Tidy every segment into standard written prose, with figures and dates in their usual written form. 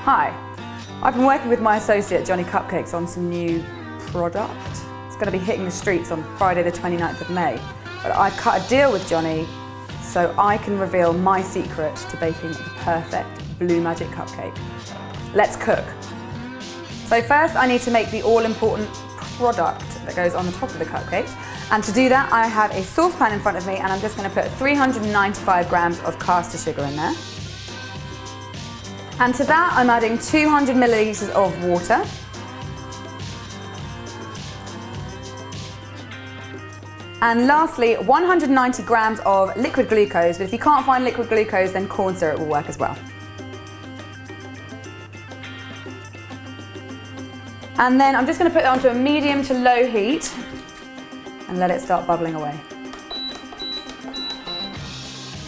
Hi, I've been working with my associate Johnny Cupcakes on some new product. It's going to be hitting the streets on Friday the 29th of May, but I've cut a deal with Johnny so I can reveal my secret to baking the perfect blue magic cupcake. Let's cook. So first I need to make the all-important product that goes on the top of the cupcakes, and to do that I have a saucepan in front of me and I'm just going to put 395 grams of caster sugar in there. And to that I'm adding 200 millilitres of water. And lastly, 190 grams of liquid glucose, but if you can't find liquid glucose then corn syrup will work as well. And then I'm just going to put it onto a medium to low heat and let it start bubbling away.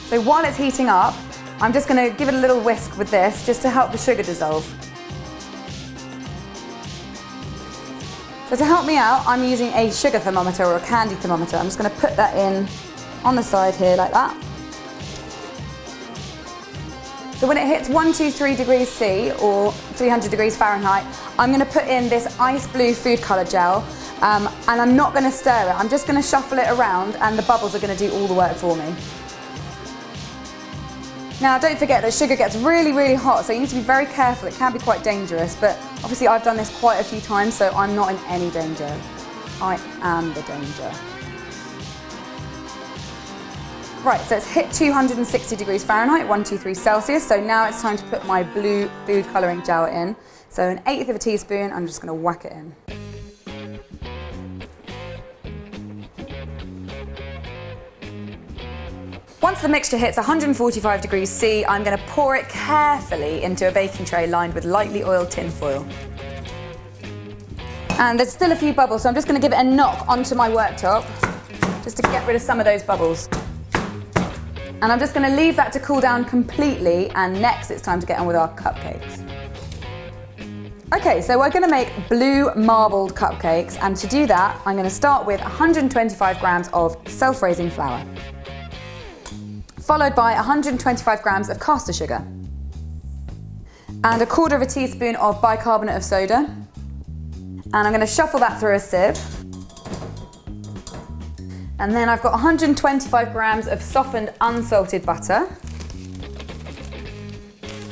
So while it's heating up, I'm just going to give it a little whisk with this just to help the sugar dissolve. So to help me out, I'm using a sugar thermometer or a candy thermometer. I'm just going to put that in on the side here like that. So when it hits 123 degrees C or 300 degrees Fahrenheit, I'm going to put in this ice blue food colour gel and I'm not going to stir it. I'm just going to shuffle it around and the bubbles are going to do all the work for me. Now don't forget that sugar gets really, really hot, so you need to be very careful. It can be quite dangerous, but obviously I've done this quite a few times, so I'm not in any danger. I am the danger. Right, so it's hit 260 degrees Fahrenheit, 123 Celsius, so now it's time to put my blue food colouring gel in. So 1/8 of a teaspoon, I'm just going to whack it in. Once the mixture hits 145 degrees C, I'm going to pour it carefully into a baking tray lined with lightly oiled tin foil. And there's still a few bubbles, so I'm just going to give it a knock onto my worktop, just to get rid of some of those bubbles. And I'm just going to leave that to cool down completely, and next it's time to get on with our cupcakes. Okay, so we're going to make blue marbled cupcakes, and to do that I'm going to start with 125 grams of self-raising flour, followed by 125 grams of caster sugar and 1/4 teaspoon of bicarbonate of soda, and I'm going to shuffle that through a sieve. And then I've got 125 grams of softened unsalted butter,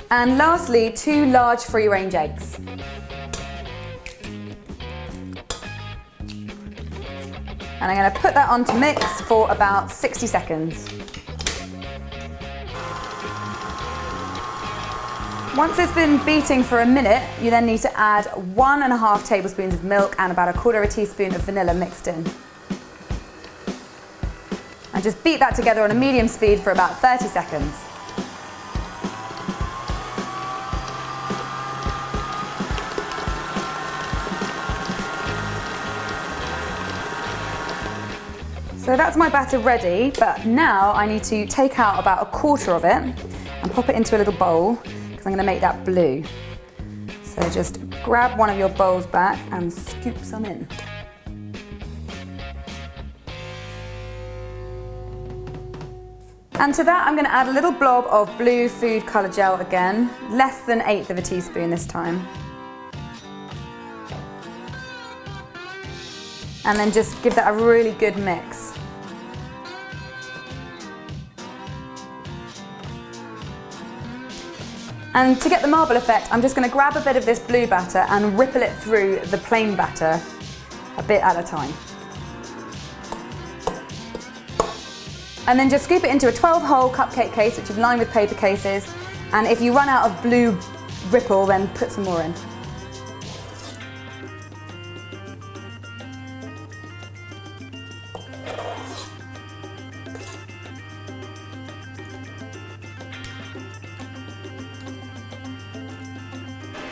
and lastly 2 large free-range eggs. And I'm going to put that on to mix for about 60 seconds. Once it's been beating for a minute, you then need to add 1.5 tablespoons of milk and about 1/4 teaspoon of vanilla mixed in. And just beat that together on a medium speed for about 30 seconds. So that's my batter ready, but now I need to take out about 1/4 of it and pop it into a little bowl, I'm going to make that blue. So just grab one of your bowls back and scoop some in. And to that I'm going to add a little blob of blue food colour gel again, less than 1/8 of a teaspoon this time. And then just give that a really good mix. And to get the marble effect, I'm just going to grab a bit of this blue batter and ripple it through the plain batter a bit at a time. And then just scoop it into a 12-hole cupcake case, which you've lined with paper cases. And if you run out of blue ripple, then put some more in.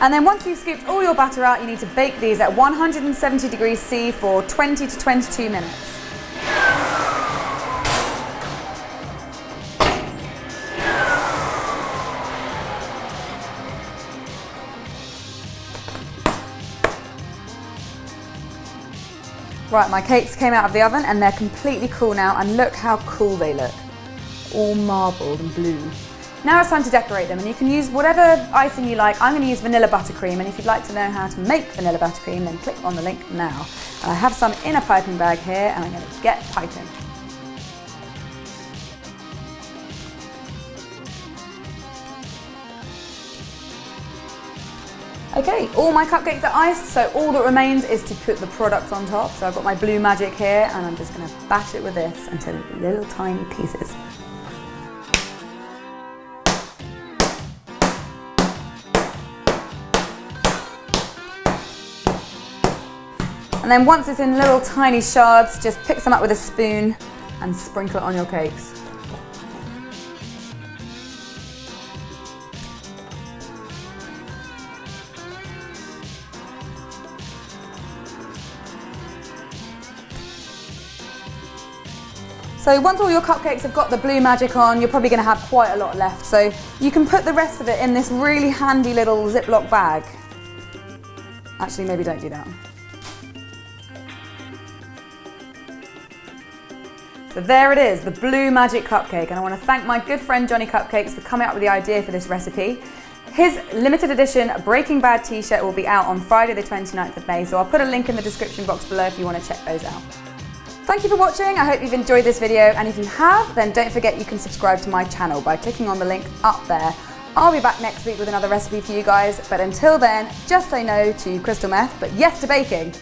And then once you've scooped all your batter out, you need to bake these at 170 degrees C for 20 to 22 minutes. Right, my cakes came out of the oven and they're completely cool now, and look how cool they look. All marbled and blue. Now it's time to decorate them, and you can use whatever icing you like. I'm going to use vanilla buttercream, and if you'd like to know how to make vanilla buttercream, then click on the link now. And I have some in a piping bag here, and I'm going to get piping. Okay, all my cupcakes are iced, so all that remains is to put the product on top. So I've got my Blue Magic here, and I'm just going to bash it with this until little tiny pieces. And then once it's in little tiny shards, just pick some up with a spoon and sprinkle it on your cakes. So once all your cupcakes have got the Blue Magic on, you're probably going to have quite a lot left. So you can put the rest of it in this really handy little ziplock bag. Actually, maybe don't do that. So there it is, the Blue Magic Cupcake, and I want to thank my good friend Johnny Cupcakes for coming up with the idea for this recipe. His limited edition Breaking Bad t-shirt will be out on Friday the 29th of May, so I'll put a link in the description box below if you want to check those out. Thank you for watching, I hope you've enjoyed this video, and if you have, then don't forget you can subscribe to my channel by clicking on the link up there. I'll be back next week with another recipe for you guys, but until then, just say no to crystal meth, but yes to baking.